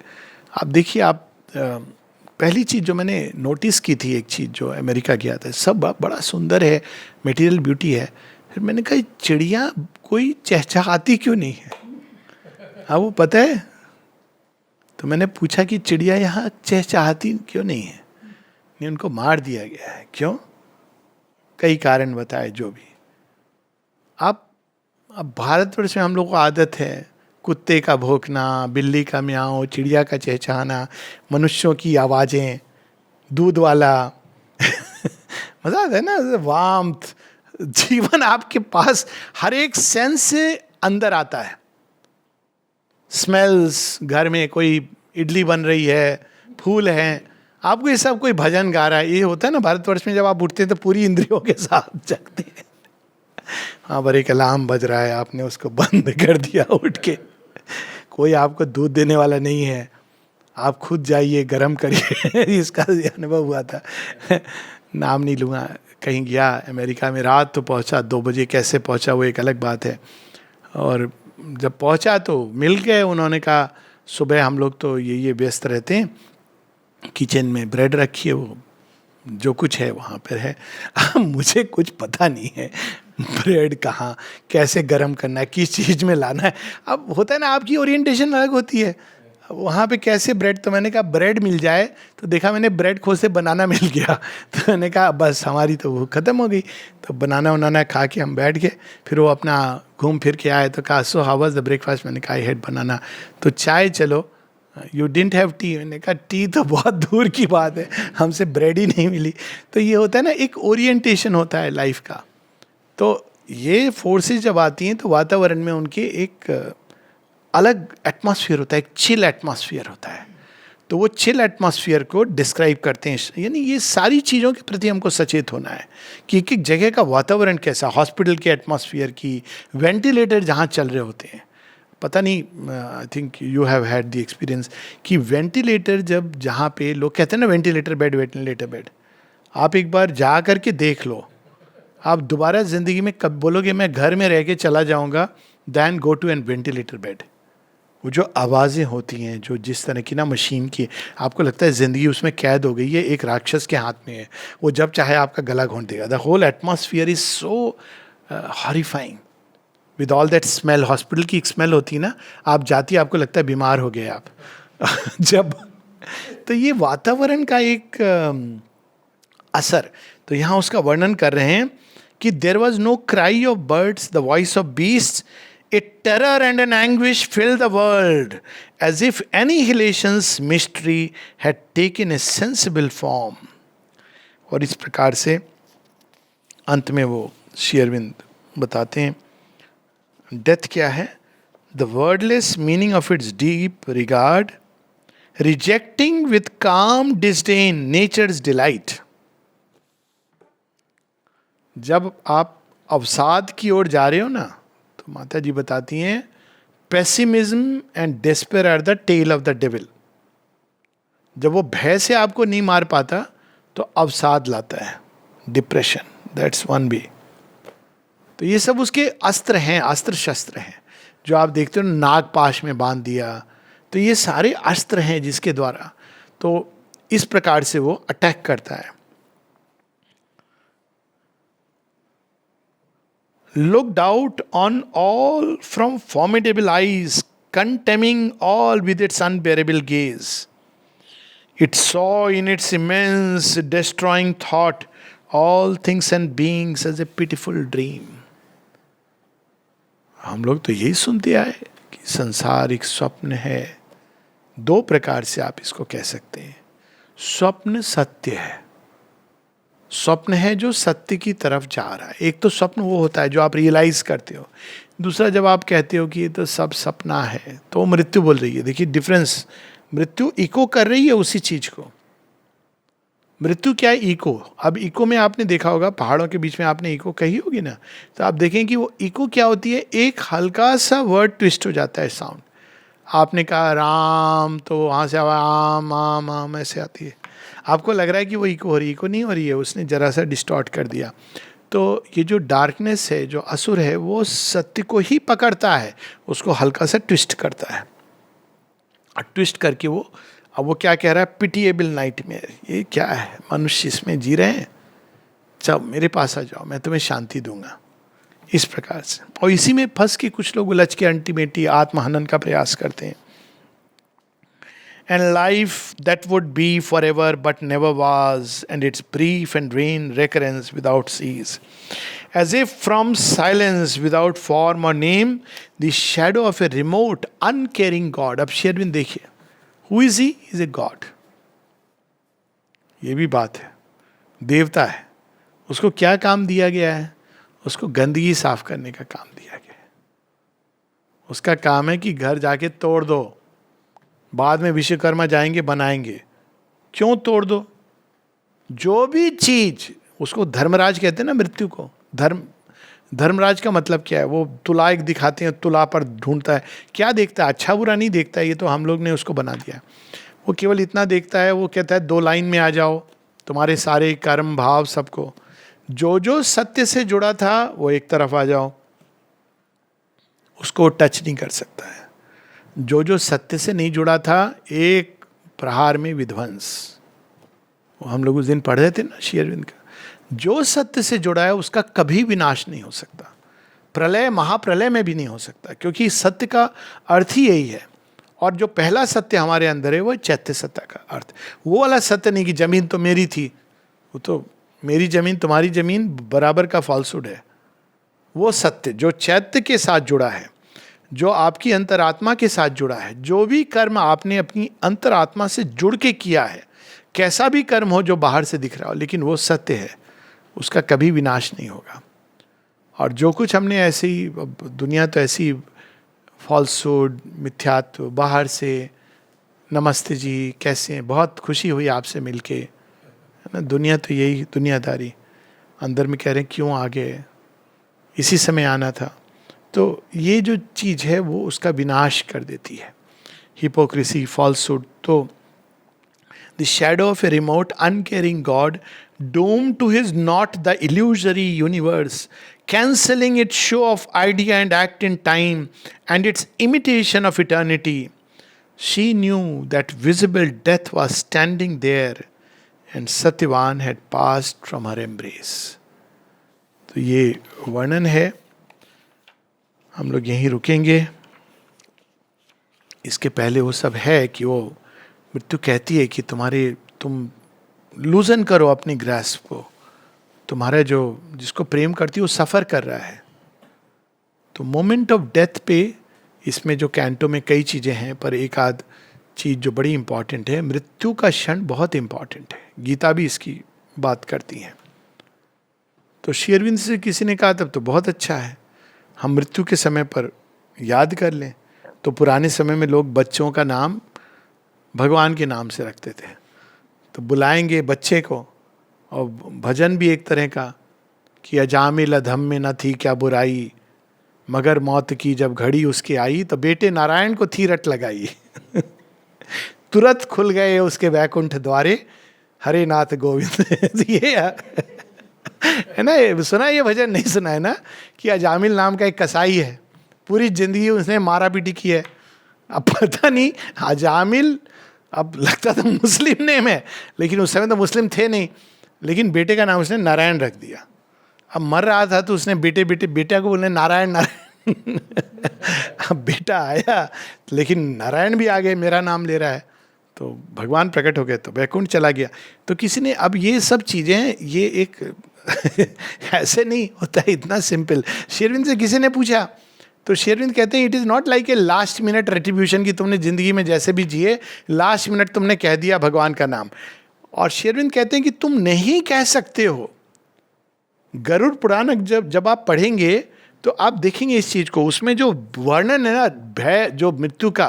आप देखिए, आप पहली चीज़ जो मैंने नोटिस की थी, एक चीज़ जो अमेरिका गया था, सब बड़ा सुंदर है, मटेरियल ब्यूटी है। फिर मैंने कहा चिड़िया कोई चहचहाती क्यों नहीं है? हाँ वो पता है। तो मैंने पूछा कि चिड़िया यहाँ चहचहाती क्यों नहीं है? नहीं, उनको मार दिया गया है। क्यों? कई कारण बताए जो भी। अब भारतवर्ष में हम लोग को आदत है कुत्ते का भौंकना, बिल्ली का म्याऊं, चिड़िया का चहचहाना, मनुष्यों की आवाज़ें, दूध वाला। मज़ा आता है ना, वार्मथ, जीवन आपके पास हर एक सेंस से अंदर आता है। स्मेल्स, घर में कोई इडली बन रही है, फूल हैं, आपको ये सब कोई भजन गा रहा है। ये होता है ना भारतवर्ष में, जब आप उठते हैं तो पूरी इंद्रियों के साथ जगते हैं। हाँ पर एक अलार्म बज रहा है, आपने उसको बंद कर दिया उठ के, कोई आपको दूध देने वाला नहीं है, आप खुद जाइए गर्म करिए। इसका अनुभव हुआ था। नाम नहीं लूँगा, कहीं गया अमेरिका में, रात तो पहुँचा, 2 बजे कैसे पहुँचा वो एक अलग बात है। और जब पहुँचा तो मिल गए, उन्होंने कहा सुबह हम लोग तो ये व्यस्त रहते हैं, किचन में ब्रेड रखी है, वो जो कुछ है वहाँ पर है। मुझे कुछ पता नहीं है ब्रेड कहाँ, कैसे गर्म करना है, किस चीज़ में लाना है। अब होता है ना आपकी ओरिएंटेशन अलग होती है, वहाँ पे कैसे ब्रेड। तो मैंने कहा ब्रेड मिल जाए, तो देखा मैंने ब्रेड खोज से बनाना मिल गया। तो मैंने कहा बस हमारी तो वो ख़त्म हो गई। तो बनाना उनाना खा के हम बैठ गए। फिर वो अपना घूम फिर के आए तो कहा so how was the breakfast. मैंने कहा आई हैड बनाना। तो चाय चलो, यू डिडंट हैव टी। मैंने कहा टी तो बहुत दूर की बात है, हमसे ब्रेड ही नहीं मिली। तो ये होता है ना, एक ओरिएंटेशन होता है लाइफ का। तो ये फोर्सेस जब आती हैं तो वातावरण में उनके एक अलग एटमॉस्फेयर होता है, एक चिल एटमॉस्फेयर होता है। तो वो चिल एटमॉस्फेयर को डिस्क्राइब करते हैं। यानी ये सारी चीज़ों के प्रति हमको सचेत होना है कि एक एक जगह का वातावरण कैसा, हॉस्पिटल के एटमॉस्फेयर की, वेंटिलेटर जहाँ चल रहे होते हैं, पता नहीं, I think you have had the experience कि वेंटिलेटर, जब जहाँ पे लोग कहते हैं ना वेंटिलेटर बेड वेंटिलेटर बेड, आप एक बार जा करके देख लो, आप दोबारा जिंदगी में कब बोलोगे मैं घर में रह के चला जाऊंगा, then go to an ventilator bed. वो जो आवाज़ें होती हैं, जो जिस तरह की ना मशीन की, आपको लगता है ज़िंदगी उसमें कैद हो गई है, एक राक्षस के हाथ में है, वो जब चाहे आपका गला घोंट देगा। The whole atmosphere is so horrifying with all that smell. Hospital की एक स्मेल होती है ना, आप जाती है आपको लगता है बीमार हो गए आप जब तो ये वातावरण का एक असर। तो यहाँ उसका वर्णन कर रहे हैं कि there was no cry of birds, the voice of beast, a terror and an anguish filled the world, as if annihilation's mystery had taken a sensible form. और इस प्रकार से अंत में वो श्री अरविंद बताते हैं डेथ क्या है? The wordless meaning of its deep regard, rejecting with calm disdain nature's delight. जब आप अवसाद की ओर जा रहे हो ना, तो माता जी बताती हैं pessimism and despair are the tale of the devil. जब वो भय से आपको नहीं मार पाता तो अवसाद लाता है, डिप्रेशन, दैट्स वन बी। तो ये सब उसके अस्त्र हैं, अस्त्र शस्त्र हैं जो आप देखते हो, नाग पाश में बांध दिया, तो ये सारे अस्त्र हैं जिसके द्वारा तो इस प्रकार से वो अटैक करता है। Looked out on all from formidable eyes, contemning all with its unbearable gaze. It saw in its immense destroying thought all things and beings as a pitiful dream. हम लोग तो यही सुनते आए कि संसार एक स्वप्न है। दो प्रकार से आप इसको कह सकते हैं। स्वप्न सत्य है, स्वप्न है जो सत्य की तरफ जा रहा है। एक तो स्वप्न वो होता है जो आप रियलाइज करते हो, दूसरा जब आप कहते हो कि ये तो सब सपना है, तो मृत्यु बोल रही है। देखिए डिफरेंस, मृत्यु इको कर रही है उसी चीज को। मृत्यु क्या है? इको। अब इको में आपने देखा होगा, पहाड़ों के बीच में आपने इको कही होगी ना, तो आप देखें कि वो इको क्या होती है, एक हल्का सा वर्ड ट्विस्ट हो जाता है साउंड। आपने कहा राम, तो वहाँ से आवाज आम आम आम ऐसे आती है, आपको लग रहा है कि वो इको हो रही, इको नहीं हो रही है, उसने जरा सा डिस्टॉर्ट कर दिया। तो ये जो डार्कनेस है, जो असुर है, वो सत्य को ही पकड़ता है, उसको हल्का सा ट्विस्ट करता है, और ट्विस्ट करके वो, अब वो क्या कह रहा है, पिटिएबल नाइटमेयर, ये क्या है, मनुष्य इसमें जी रहे हैं, जब मेरे पास आ जाओ, मैं तुम्हें शांति दूंगा, इस प्रकार से। और इसी में फंस के कुछ लोग उलझ के अल्टीमेटली आत्महनन का प्रयास करते हैं। And life that would be forever but never was, and its brief and vain recurrence without cease. As if from silence without form or name, the shadow of a remote, uncaring God. अब Sherwin देखिए, who is he? He is a God. ये भी बात है, देवता है, उसको क्या काम दिया गया है? उसको गंदगी साफ करने का काम दिया गया है। उसका काम है कि घर जाके तोड़ दो, बाद में विश्वकर्मा जाएंगे बनाएंगे। क्यों तोड़ दो? जो भी चीज, उसको धर्मराज कहते हैं ना मृत्यु को। धर्मराज का मतलब क्या है? वो तुला एक दिखाते हैं, तुला पर ढूंढता है, क्या देखता है? अच्छा बुरा नहीं देखता है, ये तो हम लोग ने उसको बना दिया। वो केवल इतना देखता है, वो कहता है 2 लाइन में आ जाओ, तुम्हारे सारे कर्म भाव सबको, जो सत्य से जुड़ा था वो एक तरफ आ जाओ, उसको टच नहीं कर सकता है। जो सत्य से नहीं जुड़ा था, एक प्रहार में विध्वंस। वो हम लोग उस दिन पढ़ रहे थे ना श्री अरविंद का, जो सत्य से जुड़ा है उसका कभी विनाश नहीं हो सकता, प्रलय महाप्रलय में भी नहीं हो सकता, क्योंकि सत्य का अर्थ ही यही है। और जो पहला सत्य हमारे अंदर है वो चैत्य सत्ता का अर्थ, वो वाला सत्य नहीं कि जमीन तो मेरी थी, वो तो मेरी जमीन तुम्हारी जमीन बराबर का फॉल्सहुड है। वो सत्य जो चैत्य के साथ जुड़ा है, जो आपकी अंतरात्मा के साथ जुड़ा है, जो भी कर्म आपने अपनी अंतरात्मा से जुड़ के किया है, कैसा भी कर्म हो जो बाहर से दिख रहा हो, लेकिन वो सत्य है, उसका कभी विनाश नहीं होगा। और जो कुछ हमने ऐसे ही, दुनिया तो ऐसी फॉल्सहुड, मिथ्यात्व, बाहर से नमस्ते जी कैसे हैं, बहुत खुशी हुई आपसे मिलके, है ना, दुनिया तो यही दुनियादारी। अंदर में कह रहे हैं क्यों आ गए, इसी समय आना था। तो ये जो चीज है वो उसका विनाश कर देती है. Hypocrisy, falsehood. तो the shadow of a remote uncaring god doomed to his not the illusory universe, cancelling its show of idea and act in time and its imitation of eternity. She knew that visible death was standing there and Satyavan had passed from her embrace. तो ये वर्णन है. हम लोग यहीं रुकेंगे. इसके पहले वो सब है कि वो मृत्यु कहती है कि तुम लूजन करो अपनी ग्रास्प को. तुम्हारा जो जिसको प्रेम करती है वो सफ़र कर रहा है. तो मोमेंट ऑफ डेथ पे इसमें जो कैंटो में कई चीज़ें हैं, पर एक आध चीज़ जो बड़ी इंपॉर्टेंट है, मृत्यु का क्षण बहुत इंपॉर्टेंट है. गीता भी इसकी बात करती है. तो श्री अरविंद से किसी ने कहा तब तो बहुत अच्छा है, हम मृत्यु के समय पर याद कर लें. तो पुराने समय में लोग बच्चों का नाम भगवान के नाम से रखते थे. तो बुलाएंगे बच्चे को, और भजन भी एक तरह का कि अजामिल अधम में न थी क्या बुराई, मगर मौत की जब घड़ी उसके आई, तो बेटे नारायण को थी रट लगाई. तुरंत खुल गए उसके वैकुंठ द्वारे, हरे नाथ गोविंद. ये है ना, ये सुना, ये भजन नहीं सुना है ना, कि अजामिल नाम का एक कसाई है, पूरी जिंदगी उसने मारा पीटी की है. अब पता नहीं अजामिल, अब लगता था मुस्लिम नेम है, लेकिन उस समय तो मुस्लिम थे नहीं, लेकिन बेटे का नाम उसने नारायण रख दिया. अब मर रहा था तो उसने बेटा को बोलने नारायण नारायण. अब बेटा आया, लेकिन नारायण भी आ गए, मेरा नाम ले रहा है. तो भगवान प्रकट हो गए तो वैकुंठ चला गया. तो किसी ने, अब ये सब चीज़ें, ये एक ऐसे नहीं होता है इतना सिंपल. शेरविन से किसी ने पूछा, तो शेरविंद कहते हैं it is not like a last minute retribution की तुमने ज़िंदगी में जैसे भी जिए, लास्ट मिनट तुमने कह दिया भगवान का नाम. और शेरविंद कहते हैं कि तुम नहीं कह सकते हो. गरुड़ पुराण जब आप पढ़ेंगे तो आप देखेंगे इस चीज़ को, उसमें जो वर्णन है ना भय, जो मृत्यु का,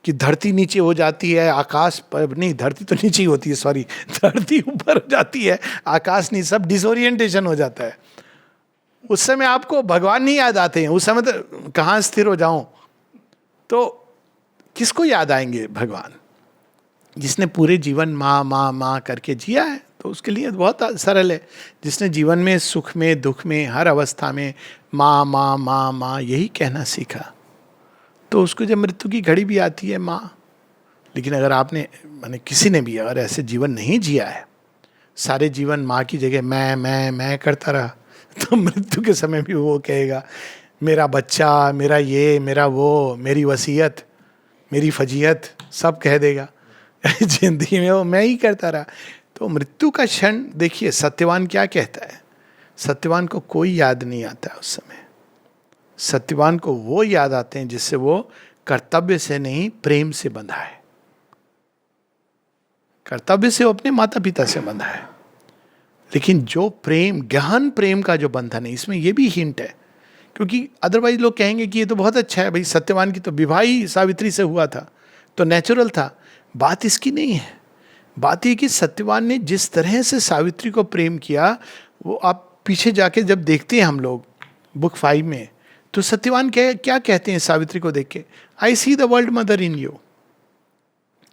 कि धरती नीचे हो जाती है, आकाश पर नहीं, धरती तो नीचे ही होती है, सॉरी, धरती ऊपर हो जाती है, आकाश नहीं, सब डिसोरिएंटेशन हो जाता है. उस समय आपको भगवान नहीं याद आते हैं. उस समय तो कहाँ स्थिर हो जाऊं, तो किसको याद आएंगे भगवान? जिसने पूरे जीवन माँ माँ माँ करके जिया है, तो उसके लिए बहुत सरल है. जिसने जीवन में सुख में दुख में हर अवस्था में माँ माँ माँ माँ यही कहना सीखा, तो उसको जब मृत्यु की घड़ी भी आती है माँ. लेकिन अगर आपने, माने किसी ने भी अगर ऐसे जीवन नहीं जिया है, सारे जीवन माँ की जगह मैं करता रहा, तो मृत्यु के समय भी वो कहेगा मेरा बच्चा, मेरा ये, मेरा वो, मेरी वसीयत, मेरी फजीयत, सब कह देगा. जिंदगी में वो मैं ही करता रहा. तो मृत्यु का क्षण देखिए, सत्यवान क्या कहता है. सत्यवान को कोई याद नहीं आता है उस समय. सत्यवान को वो याद आते हैं जिससे वो कर्तव्य से नहीं, प्रेम से बंधा है. कर्तव्य से वो अपने माता पिता से बंधा है, लेकिन जो प्रेम, गहन प्रेम का जो बंधन है, इसमें ये भी हिंट है. क्योंकि अदरवाइज लोग कहेंगे कि ये तो बहुत अच्छा है भाई, सत्यवान की तो विवाह ही सावित्री से हुआ था, तो नेचुरल था. बात इसकी नहीं है. बात ये कि सत्यवान ने जिस तरह से सावित्री को प्रेम किया, वो आप पीछे जाके जब देखते हैं हम लोग बुक 5 में, तो सत्यवान क्या कहते हैं सावित्री को देख के, I see the world mother in you.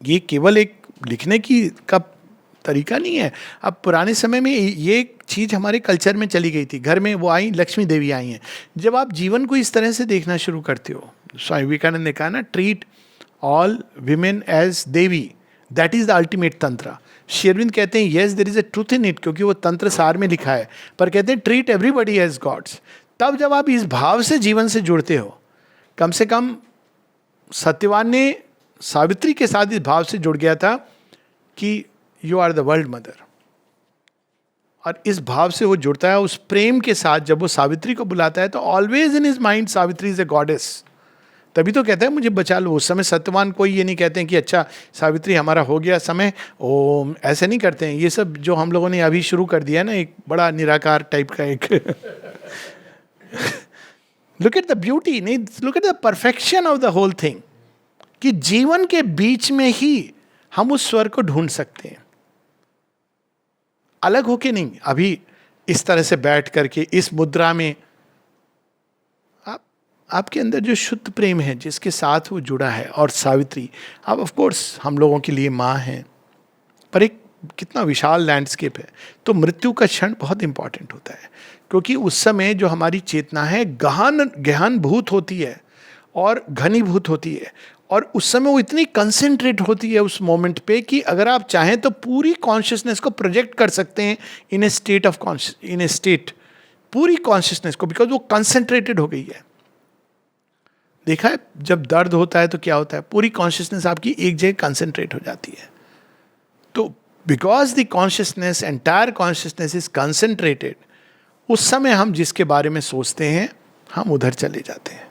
ये केवल एक लिखने की का तरीका नहीं है. अब पुराने समय में ये चीज़ हमारे कल्चर में चली गई थी. घर में वो आई, लक्ष्मी देवी आई हैं. जब आप जीवन को इस तरह से देखना शुरू करते हो, स्वामी विवेकानंद ने कहा ना, treat all women as devi, that is the ultimate tantra. शेरविंद कहते हैं yes there is a truth in it, क्योंकि वो तंत्र सार में लिखा है, पर कहते हैं ट्रीट एवरीबडी एज गॉड्स. तब जब आप इस भाव से जीवन से जुड़ते हो, कम से कम सत्यवान ने सावित्री के साथ इस भाव से जुड़ गया था कि you are the world mother. और इस भाव से वो जुड़ता है, उस प्रेम के साथ. जब वो सावित्री को बुलाता है तो always in his mind Savitri is a goddess. तभी तो कहता है मुझे बचा लो. उस समय सत्यवान कोई ये नहीं कहते हैं कि अच्छा सावित्री हमारा हो गया समय, ओम, ऐसे नहीं करते हैं. ये सब जो हम लोगों ने अभी शुरू कर दिया ना, एक बड़ा निराकार टाइप का एक लुक एट द ब्यूटी, नहीं, look at the perfection of the whole thing, कि जीवन के बीच में ही हम उस स्वर को ढूंढ सकते हैं, अलग होके नहीं. अभी इस तरह से बैठ करके इस मुद्रा में आपके अंदर जो शुद्ध प्रेम है जिसके साथ वो जुड़ा है, और सावित्री, आप ऑफ कोर्स हम लोगों के लिए माँ हैं, पर एक कितना विशाल लैंडस्केप है। तो मृत्यु का क्षण बहुत इंपॉर्टेंट होता है, क्योंकि उस समय जो हमारी चेतना है गहन भूत होती है और घनीभूत होती है, और उस समय वो इतनी कंसेंट्रेट होती है उस मोमेंट पे कि अगर आप चाहें तो पूरी कॉन्शियसनेस को प्रोजेक्ट कर सकते हैं in a state of in a state, पूरी कॉन्शियसनेस को, बिकॉज वो कंसेंट्रेटेड हो गई है। देखा है जब दर्द होता है तो क्या होता है, पूरी कॉन्शियसनेस आपकी एक जगह कंसेंट्रेट हो जाती है। तो because the consciousness, entire consciousness is concentrated, उस समय हम जिसके बारे में सोचते हैं हम उधर चले जाते हैं।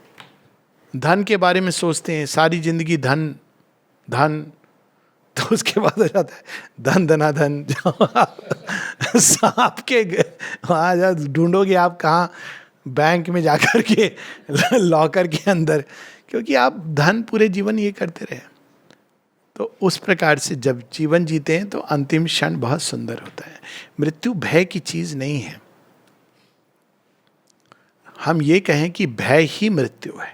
धन के बारे में सोचते हैं, सारी जिंदगी धन धन, तो उसके बाद हो जाता है धन धनाधन। सांप के वहाँ जा ढूंढोगे आप कहाँ, बैंक में जाकर के लॉकर के अंदर, क्योंकि आप धन पूरे जीवन ये करते रहे। तो उस प्रकार से जब जीवन जीते हैं तो अंतिम क्षण बहुत सुंदर होता है। मृत्यु भय की चीज नहीं है। हम ये कहें कि भय ही मृत्यु है।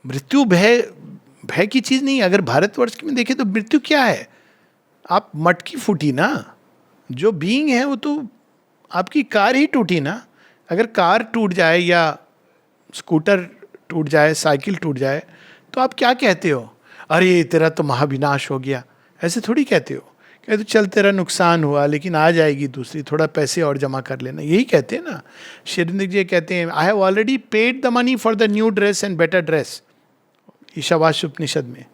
मृत्यु भय की चीज नहीं। अगर भारतवर्ष में देखें तो मृत्यु क्या है, आप मटकी फूटी ना, जो बीइंग है वो तो आपकी कार ही टूटी ना। अगर कार टूट जाए या स्कूटर टूट जाए, साइकिल टूट जाए, तो आप क्या कहते हो, अरे तेरा तो महाविनाश हो गया, ऐसे थोड़ी कहते हो। कहते तो चल तेरा नुकसान हुआ लेकिन आ जाएगी दूसरी, थोड़ा पैसे और जमा कर लेना, यही कहते हैं ना। शेरविंद जी कहते हैं I have already paid the money for the new dress and better dress, Ishavasya Upanishad में,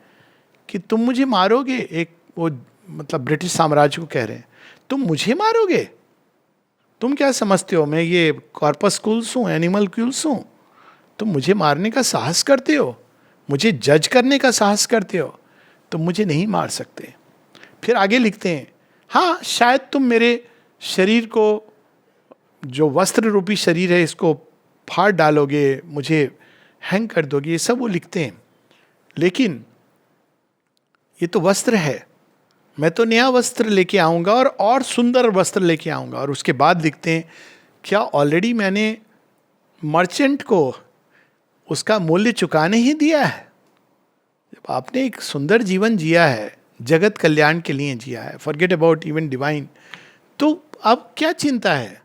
कि तुम मुझे मारोगे। एक वो मतलब ब्रिटिश साम्राज्य को कह रहे हैं, तुम मुझे मारोगे, तुम क्या समझते हो मैं ये कॉर्पस्कुल्स हूँ, एनिमलक्यूल्स हूँ, तुम मुझे मारने का साहस करते हो, मुझे जज करने का साहस करते हो, तुम मुझे नहीं मार सकते। फिर आगे लिखते हैं, हाँ शायद तुम मेरे शरीर को, जो वस्त्र रूपी शरीर है, इसको फाड़ डालोगे, मुझे हैंग कर दोगे, ये सब वो लिखते हैं। लेकिन ये तो वस्त्र है, मैं तो नया वस्त्र लेके आऊंगा और सुंदर वस्त्र लेके आऊंगा। और उसके बाद लिखते हैं, क्या ऑलरेडी मैंने मर्चेंट को उसका मूल्य चुकाने ही दिया है। जब आपने एक सुंदर जीवन जिया है, जगत कल्याण के लिए जिया है, फॉरगेट अबाउट इवन डिवाइन, तो अब क्या चिंता है,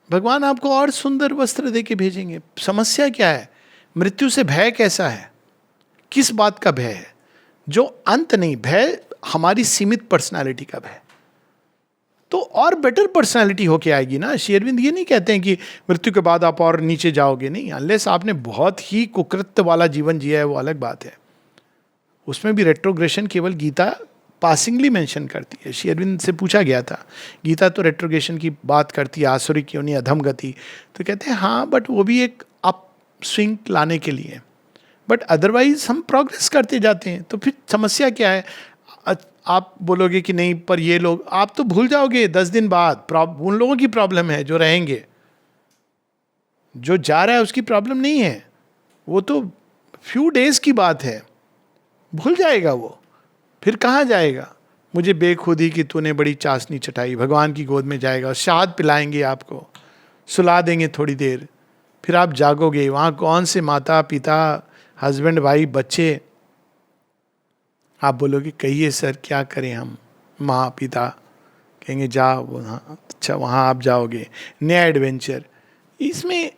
भगवान आपको और सुंदर वस्त्र दे के भेजेंगे। समस्या क्या है, मृत्यु से भय कैसा है, किस बात का भय है, जो अंत नहीं, भय हमारी सीमित पर्सनालिटी का भय। तो और बेटर पर्सनालिटी होके आएगी ना। शेरविंद ये नहीं कहते हैं कि मृत्यु के बाद आप और नीचे जाओगे, नहीं, अनलेस आपने बहुत ही कुकृत्य वाला जीवन जिया है वो अलग बात है। उसमें भी रेट्रोग्रेशन केवल गीता पासिंगली मेंशन करती है। शेरविंद से पूछा गया था, गीता तो रेट्रोग्रेशन की बात करती है, आसुरिक योनि, अधम गति, तो कहते हैं हाँ बट वो भी एक अप स्विंग लाने के लिए, बट अदरवाइज हम प्रोग्रेस करते जाते हैं। तो फिर समस्या क्या है, आप बोलोगे कि नहीं पर ये लोग, आप तो भूल जाओगे 10 दिन बाद, उन लोगों की प्रॉब्लम है जो रहेंगे, जो जा रहा है उसकी प्रॉब्लम नहीं है, वो तो फ्यू डेज की बात है, भूल जाएगा वो, फिर कहाँ जाएगा। मुझे बेखुदी कि तूने बड़ी चाशनी चटाई, भगवान की गोद में जाएगा, शहद पिलाएंगे आपको, सुला देंगे थोड़ी देर, फिर आप जागोगे, वहाँ कौन से माता पिता, हस्बैंड वाइफ, बच्चे, आप बोलोगे कहिए सर क्या करें हम, माँ पिता कहेंगे जाओ वहाँ, अच्छा वहाँ आप जाओगे, नया एडवेंचर। इसमें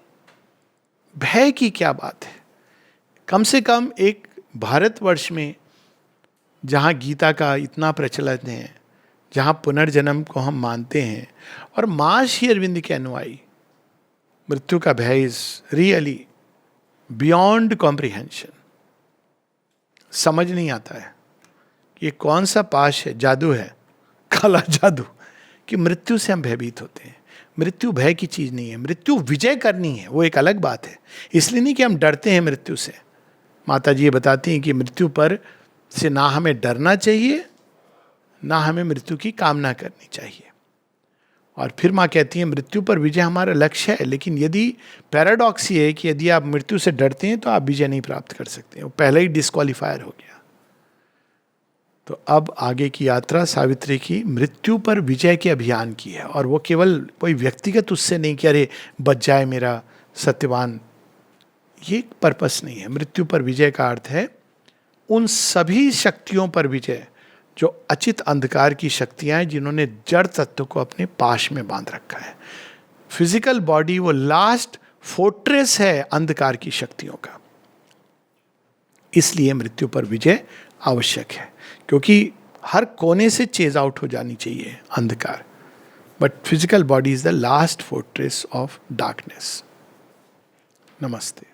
भय की क्या बात है। कम से कम एक भारतवर्ष में जहाँ गीता का इतना प्रचलन है, जहाँ पुनर्जन्म को हम मानते हैं, और माँ श्री अरविंद के अनुयायी, मृत्यु का भय इज रियली बियॉन्ड कॉम्प्रिहेंशन। समझ नहीं आता है ये कौन सा पाश है, जादू है, काला जादू, कि मृत्यु से हम भयभीत होते हैं। मृत्यु भय की चीज नहीं है, मृत्यु विजय करनी है, वो एक अलग बात है। इसलिए नहीं कि हम डरते हैं मृत्यु से। माता जी ये बताती हैं कि मृत्यु पर से ना हमें डरना चाहिए, ना हमें मृत्यु की कामना करनी चाहिए। और फिर माँ कहती है मृत्यु पर विजय हमारा लक्ष्य है, लेकिन यदि पैराडॉक्स ये है कि यदि आप मृत्यु से डरते हैं तो आप विजय नहीं प्राप्त कर सकते, वो पहले ही डिस्क्वालीफायर हो गया। तो अब आगे की यात्रा सावित्री की मृत्यु पर विजय के अभियान की है, और वो केवल कोई व्यक्तिगत उससे नहीं कि अरे बच जाए मेरा सत्यवान ये पर्पस नहीं है। मृत्यु पर विजय का अर्थ है उन सभी शक्तियों पर विजय जो अचित अंधकार की शक्तियां हैं, जिन्होंने जड़ तत्व को अपने पाश में बांध रखा है। फिजिकल बॉडी वो लास्ट फोर्ट्रेस है अंधकार की शक्तियों का। इसलिए मृत्यु पर विजय आवश्यक है, क्योंकि हर कोने से चेज आउट हो जानी चाहिए अंधकार, but physical body is the last fortress of darkness. नमस्ते।